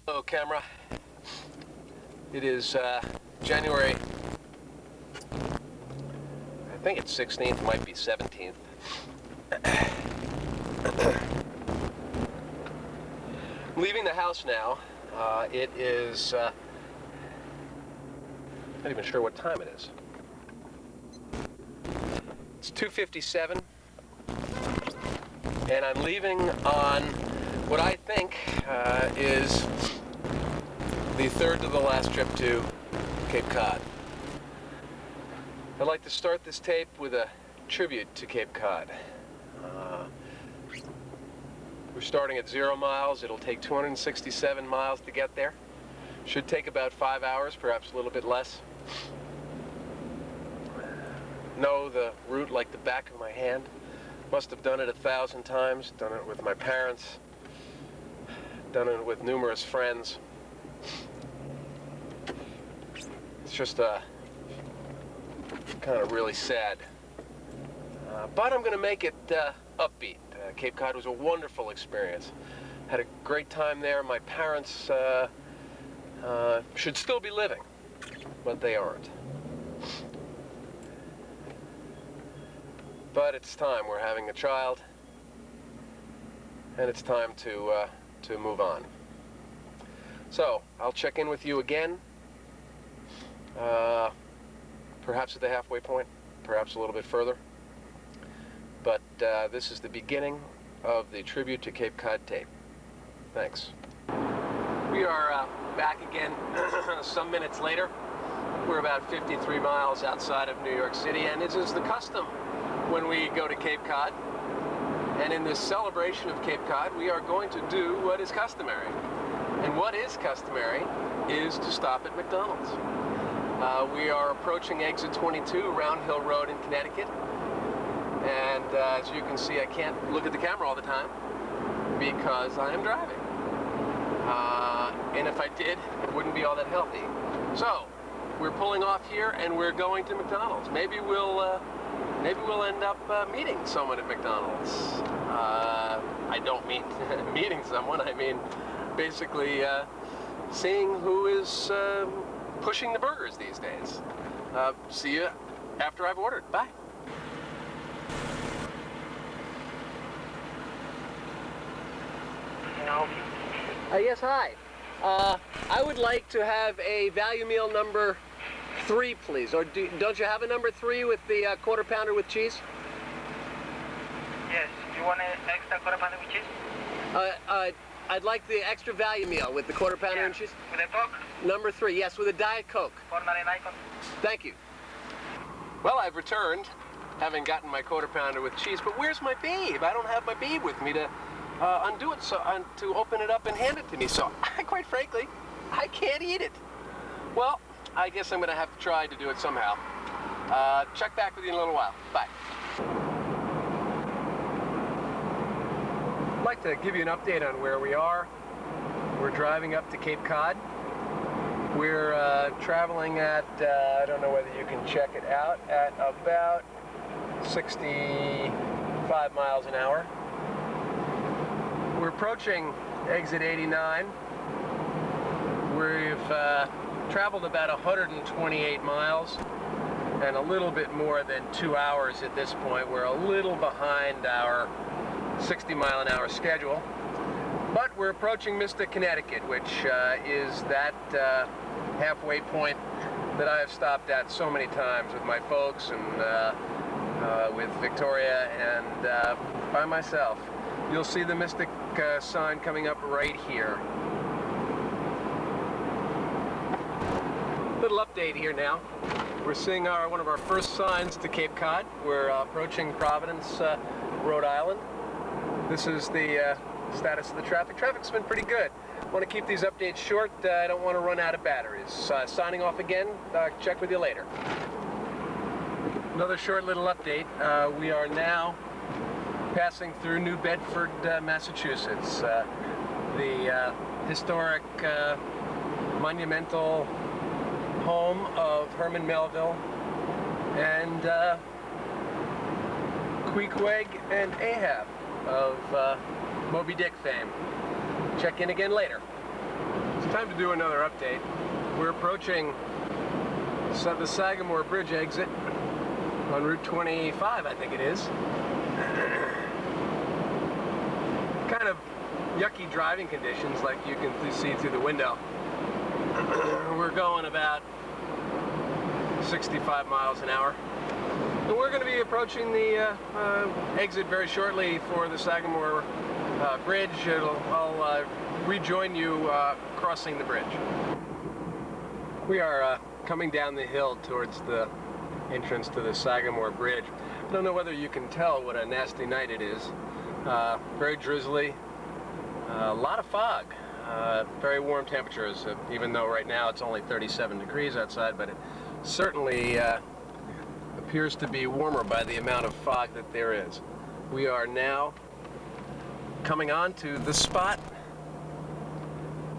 Hello, camera. It is January, I think it's 16th, might be 17th. I'm leaving the house now. It is, not even sure what time it is. It's 2:57, and I'm leaving on what I think is the third to the last trip to Cape Cod. I'd like to start this tape with a tribute to Cape Cod. We're starting at 0 miles. It'll take 267 miles to get there. Should take about 5 hours, perhaps a little bit less. Know the route like the back of my hand. Must have done it 1,000 times. Done it with my parents. Done it with numerous friends. It's just kind of really sad. But I'm going to make it upbeat. Cape Cod was a wonderful experience. Had a great time there. My parents should still be living, but they aren't. But it's time. We're having a child, and it's time to move on. So I'll check in with you again, perhaps at the halfway point, perhaps a little bit further. But this is the beginning of the Tribute to Cape Cod tape. Thanks. We are back again some minutes later. We're about 53 miles outside of New York City, and it is the custom when we go to Cape Cod. And in this celebration of Cape Cod, we are going to do what is customary. And what is customary is to stop at McDonald's. We are approaching exit 22, Round Hill Road in Connecticut. And as you can see, I can't look at the camera all the time because I am driving. And if I did, it wouldn't be all that healthy. So, we're pulling off here and we're going to McDonald's. Maybe we'll end up meeting someone at McDonald's. I don't mean meeting someone, I mean basically seeing who is pushing the burgers these days. See you after I've ordered. Bye. Yes, hi. I would like to have a value meal number 3, please. Or don't you have a number 3 with the quarter pounder with cheese? Yes. You want an extra quarter pounder with cheese? I'd like the extra value meal with the quarter pounder and cheese. With a Coke? Number 3, yes, with a Diet Coke. $4.99. Thank you. Well, I've returned, having gotten my quarter pounder with cheese, but where's my babe? I don't have my babe with me to undo it, to open it up and hand it to me. So, quite frankly, I can't eat it. Well, I guess I'm going to have to try to do it somehow. Check back with you in a little while. Bye. I'd like to give you an update on where we are. We're driving up to Cape Cod. We're traveling at, I don't know whether you can check it out, at about 65 miles an hour. We're approaching exit 89. We've traveled about 128 miles and a little bit more than 2 hours at this point. We're a little behind our 60-mile-an-hour schedule, but we're approaching Mystic, Connecticut, which is that halfway point that I have stopped at so many times with my folks and with Victoria and by myself. You'll see the Mystic sign coming up right here. Little update here now. We're seeing one of our first signs to Cape Cod. We're approaching Providence, Rhode Island. This is the status of the traffic. Traffic's been pretty good. I want to keep these updates short. I don't want to run out of batteries. Signing off again. Check with you later. Another short little update. We are now passing through New Bedford, Massachusetts. The historic, monumental home of Herman Melville and Queequeg and Ahab of Moby Dick fame. Check in again later. Time to do another update. We're approaching the Sagamore Bridge exit on Route 25, I think it is. Kind of yucky driving conditions, like you can see through the window. We're going about 65 miles an hour. And we're going to be approaching the exit very shortly for the Sagamore Bridge. I'll rejoin you crossing the bridge. We are coming down the hill towards the entrance to the Sagamore Bridge. I don't know whether you can tell what a nasty night it is. Very drizzly, a lot of fog, very warm temperatures, even though right now it's only 37 degrees outside, but it certainly appears to be warmer by the amount of fog that there is. We are now coming on to the spot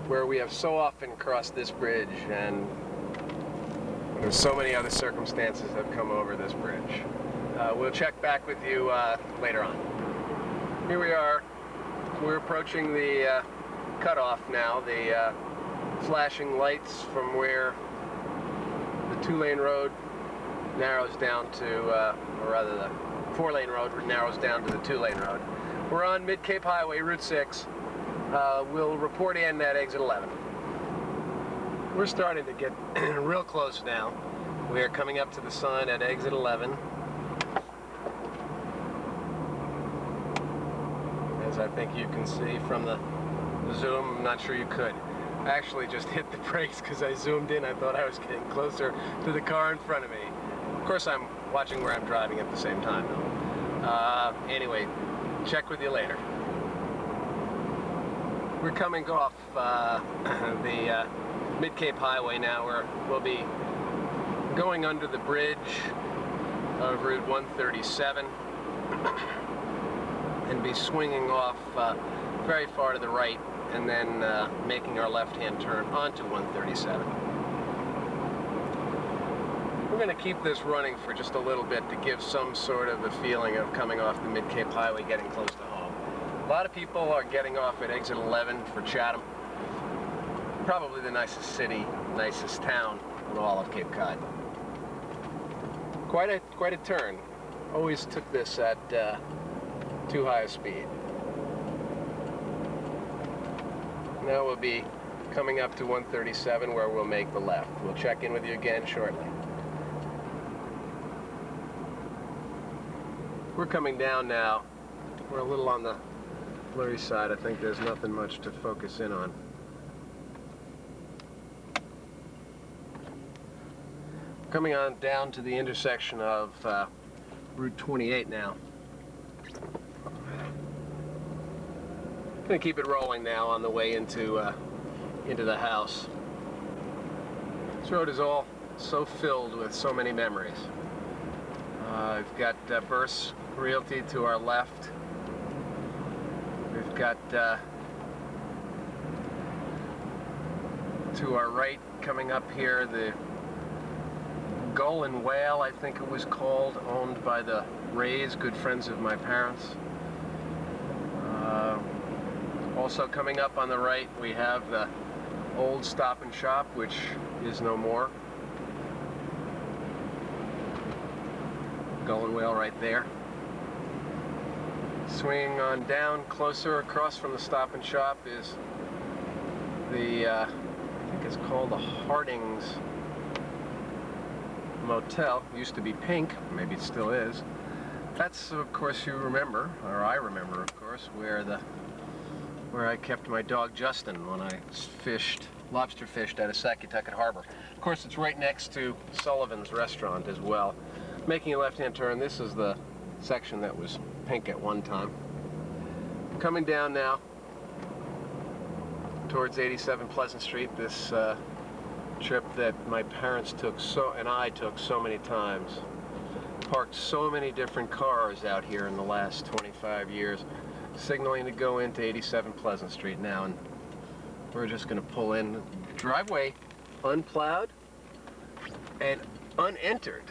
where we have so often crossed this bridge, and there's so many other circumstances that have come over this bridge. We'll check back with you later on. Here we are. We're approaching the cutoff now, the flashing lights from where the two-lane road narrows down to, or rather the four-lane road narrows down to the two-lane road. We're on Mid-Cape Highway, Route 6. We'll report in at exit 11. We're starting to get real close now. We are coming up to the sign at exit 11. As I think you can see from the zoom, I'm not sure you could. I actually just hit the brakes because I zoomed in. I thought I was getting closer to the car in front of me. Of course, I'm watching where I'm driving at the same time, though. Anyway, check with you later. We're coming off the Mid-Cape Highway now, where we'll be going under the bridge of Route 137 and be swinging off very far to the right, and then making our left-hand turn onto 137. We're going to keep this running for just a little bit to give some sort of a feeling of coming off the Mid-Cape Highway, getting close to home. A lot of people are getting off at exit 11 for Chatham. Probably the nicest city, nicest town in all of Cape Cod. Quite a turn. Always took this at too high a speed. Now we'll be coming up to 137, where we'll make the left. We'll check in with you again shortly. We're coming down now. We're a little on the blurry side. I think there's nothing much to focus in on. Coming on down to the intersection of Route 28 now. Gonna keep it rolling now on the way into the house. This road is all so filled with so many memories. We've got Burse Realty to our left. We've got to our right, coming up here, the Gull and Whale, I think it was called, owned by the Rays, good friends of my parents. Also coming up on the right, we have the old Stop and Shop, which is no more. Gull and Whale right there. Swinging on down closer across from the Stop and Shop is the, I think it's called the Harding's Motel. Used to be pink, maybe it still is. That's, of course, you remember, or I remember, of course, where I kept my dog Justin when I lobster fished out of Saquatucket Harbor. Of course, it's right next to Sullivan's Restaurant as well. Making a left-hand turn, this is the section that was pink at one time. Coming down now towards 87 Pleasant Street, this trip that my parents took and I took so many times. Parked so many different cars out here in the last 25 years, signaling to go into 87 Pleasant Street now, and we're just going to pull in. Driveway unplowed and unentered.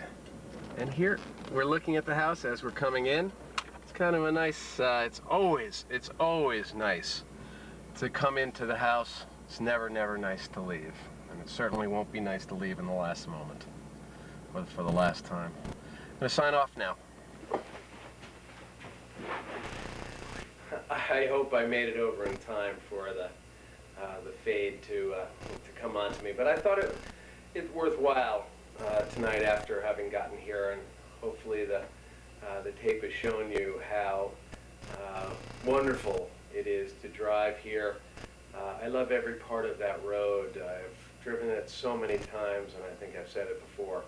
And here we're looking at the house as we're coming in. It's kind of a nice, it's always nice to come into the house It's never, never nice to leave. And it certainly won't be nice to leave in the last moment, or for the last time. I'm going to sign off now. I hope I made it over in time for the fade to come on to me. But I thought it's worthwhile tonight after having gotten here, and hopefully the tape has shown you how wonderful it is to drive here. I love every part of that road. I've driven it so many times, and I think I've said it before.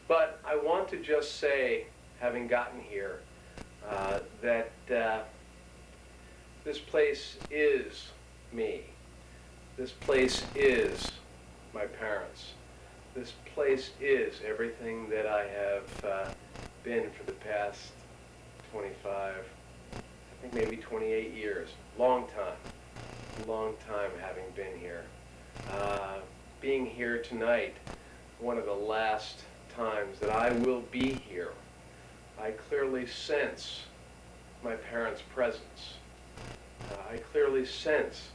But I want to just say, having gotten here, that this place is me. This place is my parents. This place is everything that I have been for the past 25, I think maybe 28 years. Long time having been here. Being here tonight, one of the last times that I will be here, I clearly sense my parents' presence. I clearly sense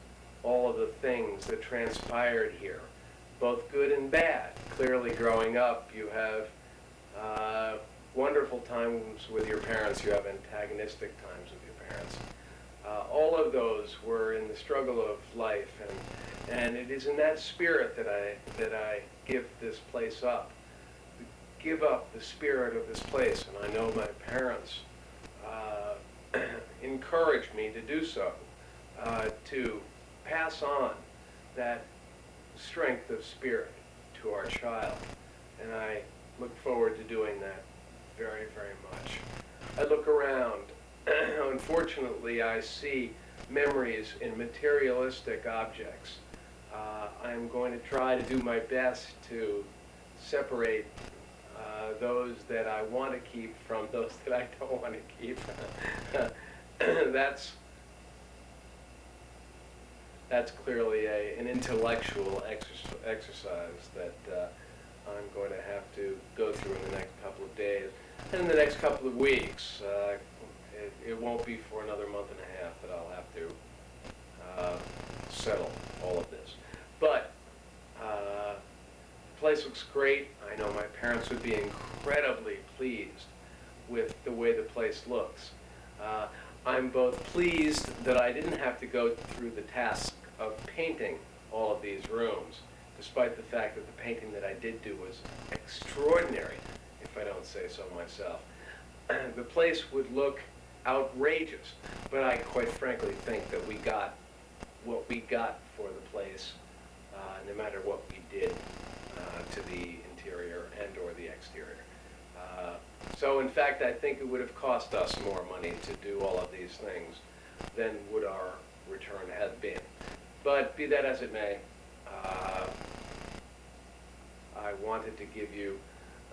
all of the things that transpired here, both good and bad. Clearly, growing up, you have wonderful times with your parents. You have antagonistic times with your parents. All of those were in the struggle of life, and it is in that spirit that I give this place up. Give up the spirit of this place, and I know my parents encouraged me to do so, to pass on that strength of spirit to our child, and I look forward to doing that very, very much. I look around. Unfortunately, I see memories in materialistic objects. I'm going to try to do my best to separate those that I want to keep from those that I don't want to keep. That's clearly an intellectual exercise that I'm going to have to go through in the next couple of days. And in the next couple of weeks, it won't be for another month and a half that I'll have to settle all of this. But the place looks great. I know my parents would be incredibly pleased with the way the place looks. I'm both pleased that I didn't have to go through the task of painting all of these rooms, despite the fact that the painting that I did do was extraordinary, if I don't say so myself. The place would look outrageous, but I quite frankly think that we got what we got for the place, no matter what we did to the interior and or the exterior. So in fact, I think it would have cost us more money to do all of these things than would our return have been. But be that as it may, I wanted to give you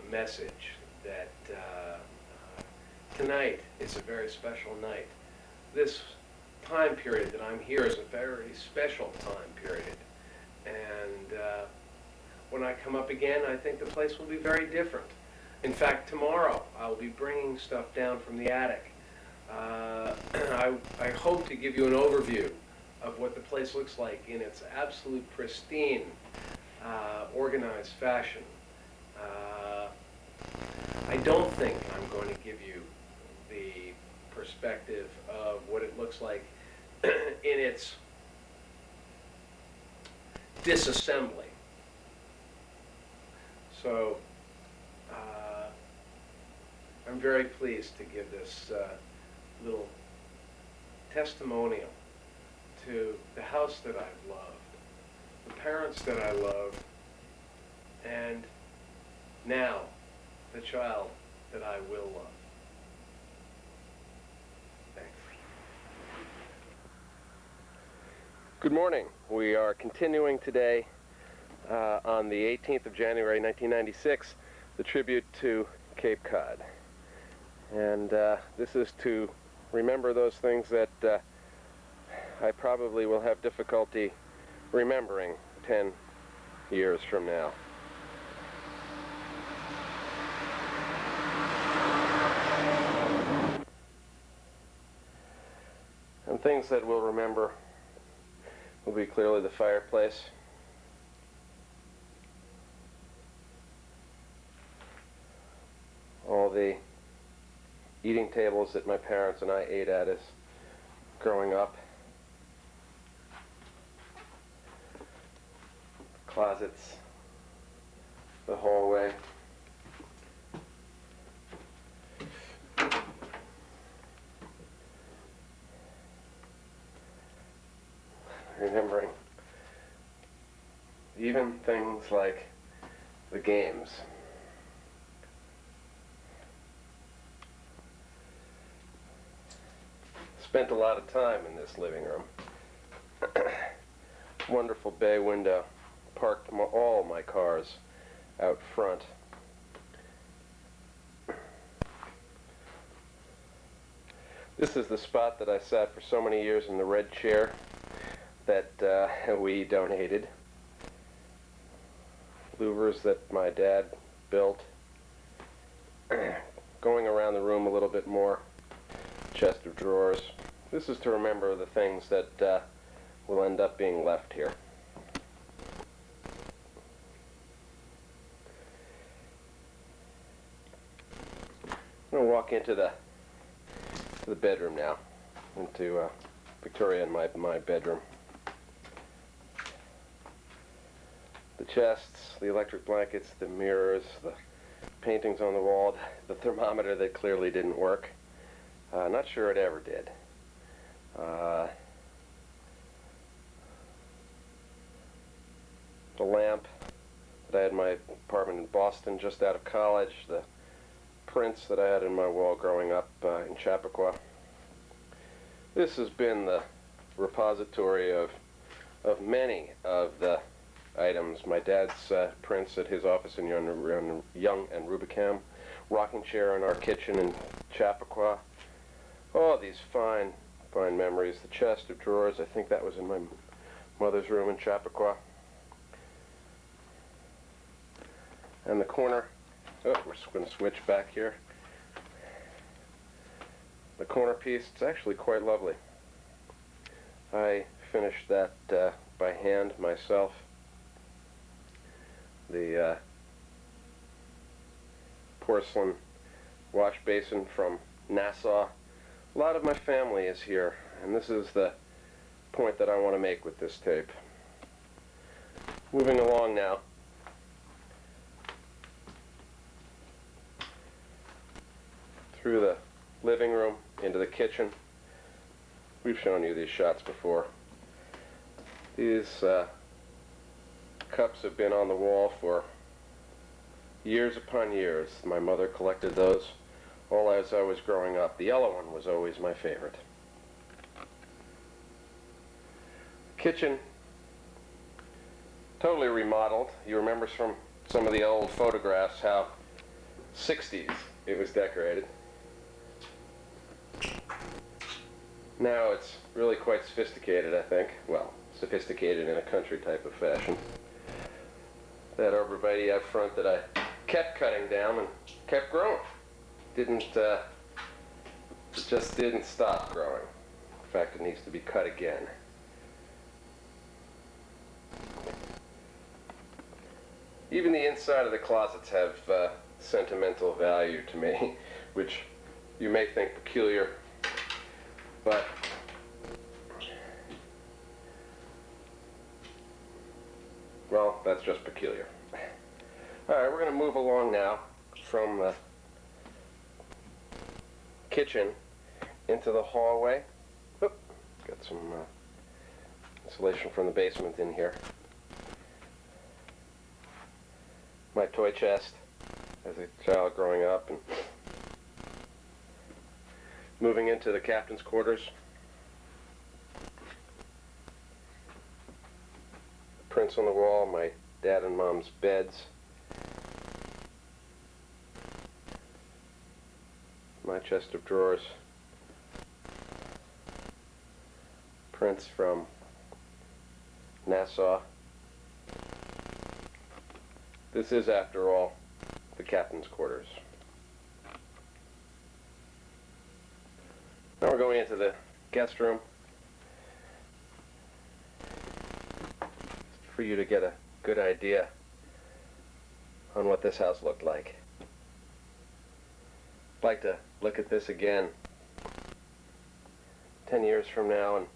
a message that tonight is a very special night. This time period that I'm here is a very special time period. And when I come up again, I think the place will be very different. In fact, tomorrow I'll be bringing stuff down from the attic. I hope to give you an overview of what the place looks like in its absolute pristine, organized fashion. I don't think I'm going to give you the perspective of what it looks like in its disassembly. So I'm very pleased to give this little testimonial to the house that I've loved, the parents that I love, and now the child that I will love. Thanks. Good morning. We are continuing today on the 18th of January 1996, the tribute to Cape Cod. And this is to remember those things that I probably will have difficulty remembering 10 years from now. And things that we'll remember will be clearly the fireplace. All the eating tables that my parents and I ate at as growing up. Closets, the hallway. Remembering even things like the games. Spent a lot of time in this living room. Wonderful bay window. Parked all my cars out front. This is the spot that I sat for so many years in the red chair that we donated. Louvers that my dad built. Going around the room a little bit more. Chest of drawers. This is to remember the things that will end up being left here. I'm going to walk into the bedroom now, into Victoria and my bedroom. The chests, the electric blankets, the mirrors, the paintings on the wall, the thermometer that clearly didn't work. Not sure it ever did. The lamp that I had in my apartment in Boston just out of college, the prints that I had in my wall growing up in Chappaqua. This has been the repository of many of the items. My dad's prints at his office in Young and Rubicam, rocking chair in our kitchen in Chappaqua. Oh, these fine memories. The chest of drawers, I think that was in my mother's room in Chappaqua. And the corner, oh, we're going to switch back here. The corner piece, it's actually quite lovely. I finished that by hand myself. The porcelain wash basin from Nassau. A lot of my family is here, and this is the point that I want to make with this tape. Moving along now. Through the living room into the kitchen. We've shown you these shots before. These cups have been on the wall for years upon years. My mother collected those all as I was growing up. The yellow one was always my favorite. Kitchen, totally remodeled. You remember from some of the old photographs how 60s it was decorated. Now it's really quite sophisticated, I think. Well, sophisticated in a country type of fashion. That arborvitae out front that I kept cutting down and kept growing. Just didn't stop growing. In fact, it needs to be cut again. Even the inside of the closets have sentimental value to me, which you may think peculiar, but well, that's just peculiar. Alright, we're going to move along now from the kitchen into the hallway. Oop, got some insulation from the basement in here. My toy chest as a child growing up, and moving into the captain's quarters. Prints on the wall, my dad and mom's beds. My chest of drawers. Prints from Nassau. This is, after all, the captain's quarters. Now we're going into the guest room. for you to get a good idea on what this house looked like. I'd like to look at this again 10 years from now and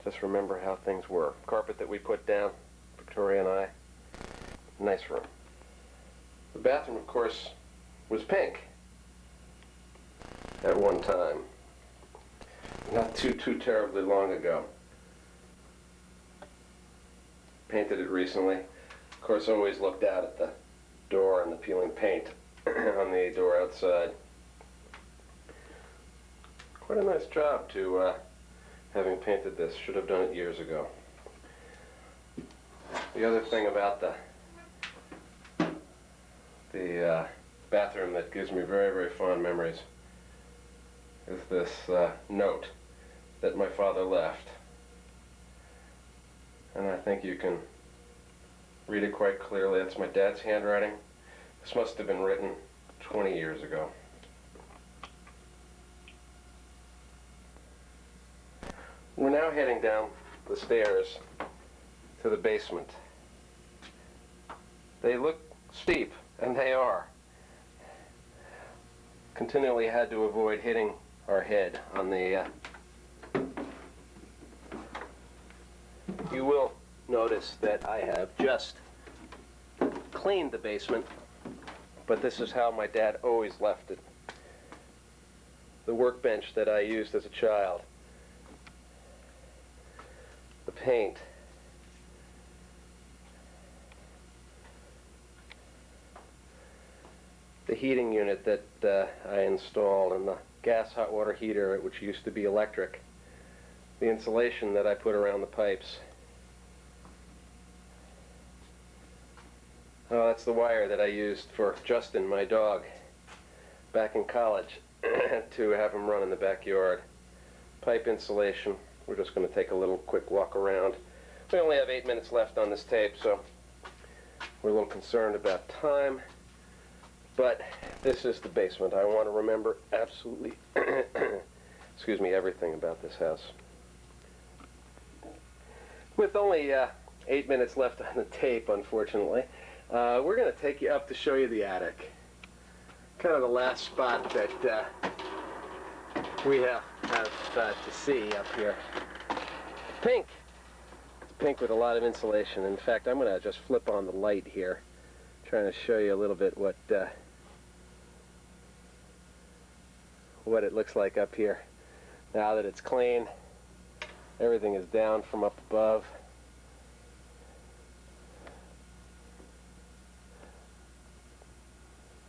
just remember how things were. Carpet that we put down, Victoria and I. Nice room. The bathroom, of course, was pink at one time. Not too terribly long ago. Painted it recently. Of course, always looked out at the door and the peeling paint on the door outside. Quite a nice job to having painted this. Should have done it years ago. The other thing about the bathroom that gives me very fond memories is this note that my father left. And I think you can read it quite clearly. That's my dad's handwriting. This must have been written 20 years ago. We're now heading down the stairs to the basement. They look steep, and they are. Continually had to avoid hitting our head on the... You will notice that I have just cleaned the basement, but this is how my dad always left it. The workbench that I used as a child. The paint. The heating unit that I installed, and the gas hot water heater, which used to be electric. The insulation that I put around the pipes. Oh, that's the wire that I used for Justin, my dog, back in college to have him run in the backyard. Pipe insulation. We're just going to take a little quick walk around. We only have 8 minutes left on this tape, so we're a little concerned about time. But this is the basement. I want to remember absolutely, excuse me, everything about this house. With only 8 minutes left on the tape, unfortunately, we're going to take you up to show you the attic. Kind of the last spot that we have to see up here. Pink. It's pink with a lot of insulation. In fact, I'm going to just flip on the light here, trying to show you a little bit what it looks like up here. Now that it's clean, everything is down from up above.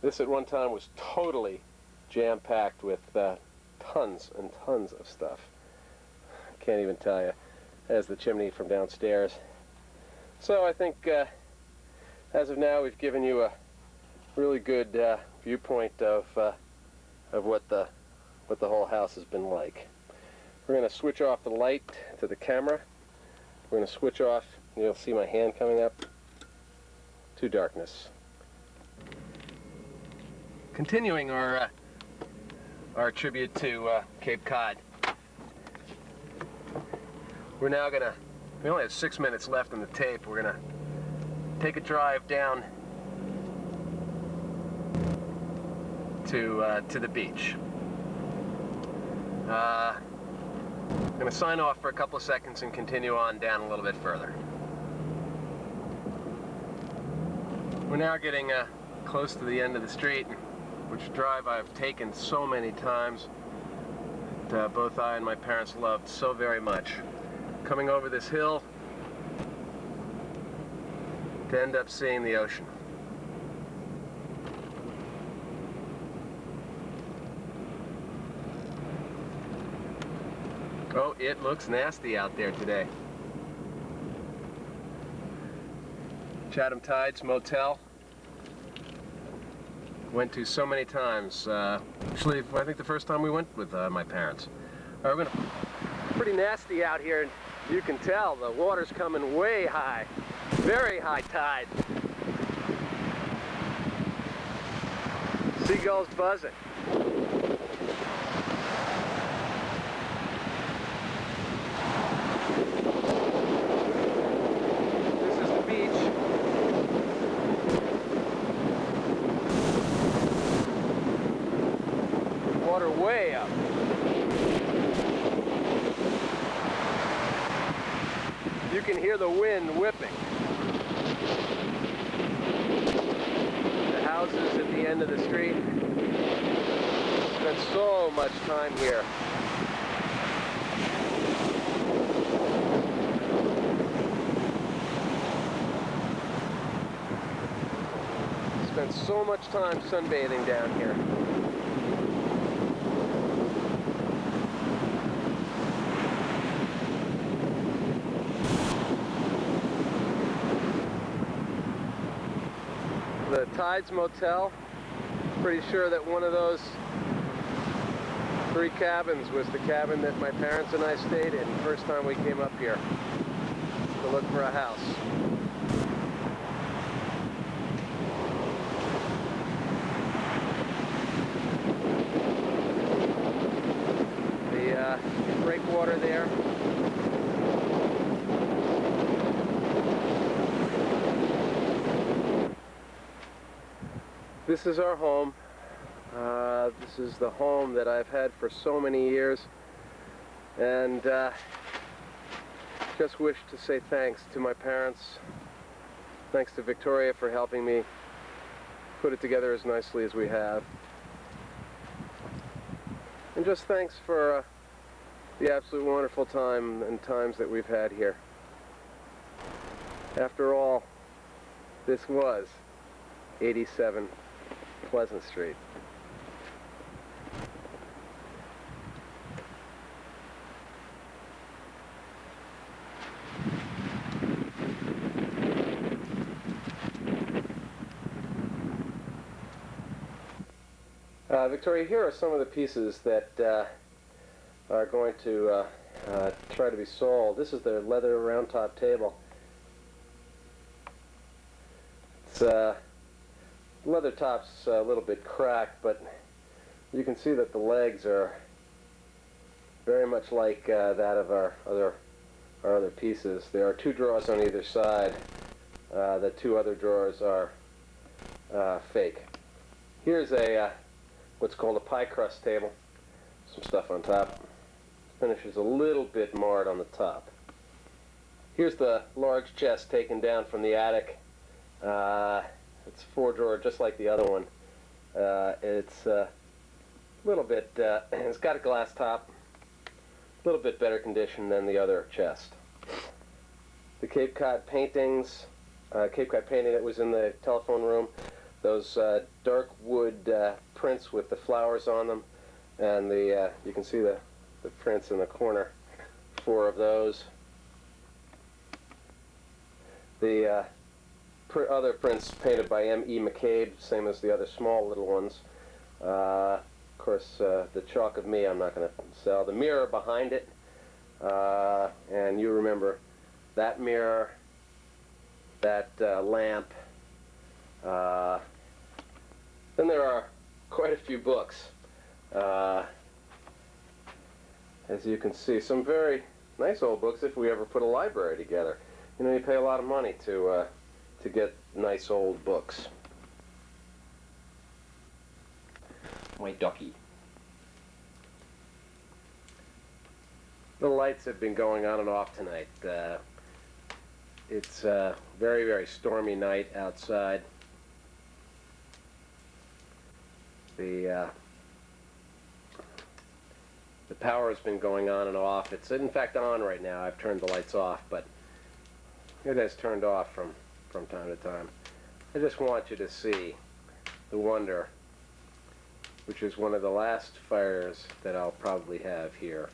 This at one time was totally jam-packed with tons and tons of stuff. I can't even tell you. There's the chimney from downstairs. So I think as of now we've given you a really good viewpoint of what the whole house has been like. We're going to switch off the light to the camera. We're going to switch off, you'll see my hand coming up, to darkness. Continuing our tribute to Cape Cod. We're now going to, we only have 6 minutes left on the tape. We're going to take a drive down to the beach. I'm going to sign off for a couple of seconds and continue on down a little bit further. We're now getting close to the end of the street, which drive I've taken so many times that both I and my parents loved so very much. Coming over this hill to end up seeing the ocean. Oh, it looks nasty out there today. Chatham Tides Motel. Went to so many times. Actually, I think the first time we went with my parents. All right, we're gonna... Pretty nasty out here, and you can tell the water's coming way high. Very high tide. Seagulls buzzing. water way up. You can hear the wind whipping. The houses at the end of the street. Spent so much time here. Spent so much time sunbathing down here. The Tides Motel. Pretty sure that one of those 3 cabins was the cabin that my parents and I stayed in the first time we came up here to look for a house. The breakwater there. This is our home. This is the home that I've had for so many years, and just wish to say thanks to my parents, thanks to Victoria for helping me put it together as nicely as we have, and just thanks for the absolute wonderful time and times that we've had here. After all, this was 87 Pleasant Street. Victoria, here are some of the pieces that are going to try to be sold. This is the leather round top table. It's leather top's a little bit cracked, but you can see that the legs are very much like that of our other pieces. There are 2 drawers on either side. The 2 other drawers are fake. Here's a what's called a pie crust table. Some stuff on top. Finish is a little bit marred on the top. Here's the large chest taken down from the attic. It's 4-drawer, just like the other one. It's a little bit, it's got a glass top, a little bit better condition than the other chest. The Cape Cod paintings, Cape Cod painting that was in the telephone room, those dark wood prints with the flowers on them, and you can see the prints in the corner, 4 of those. The other prints painted by M.E. McCabe, same as the other small little ones. Of course, the chalk of me I'm not going to sell. The mirror behind it, and you remember that mirror, that lamp. Then there are quite a few books. As you can see, some very nice old books if we ever put a library together. You know, you pay a lot of money to get nice old books. My ducky. The lights have been going on and off tonight. It's a very, very stormy night outside. The power has been going on and off. It's in fact on right now. I've turned the lights off, but it has turned off from time to time. I just want you to see the wonder, which is one of the last fires that I'll probably have here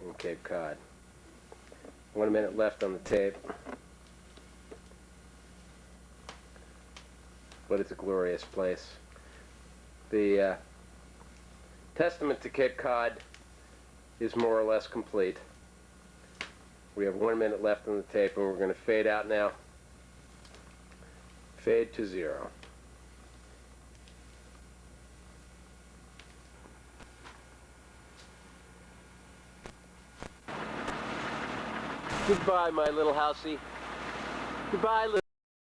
in Cape Cod. 1 minute left on the tape, but it's a glorious place. The testament to Cape Cod is more or less complete. We have 1 minute left on the tape, and we're going to fade out now. Fade to 0. Goodbye, my little housey. Goodbye, little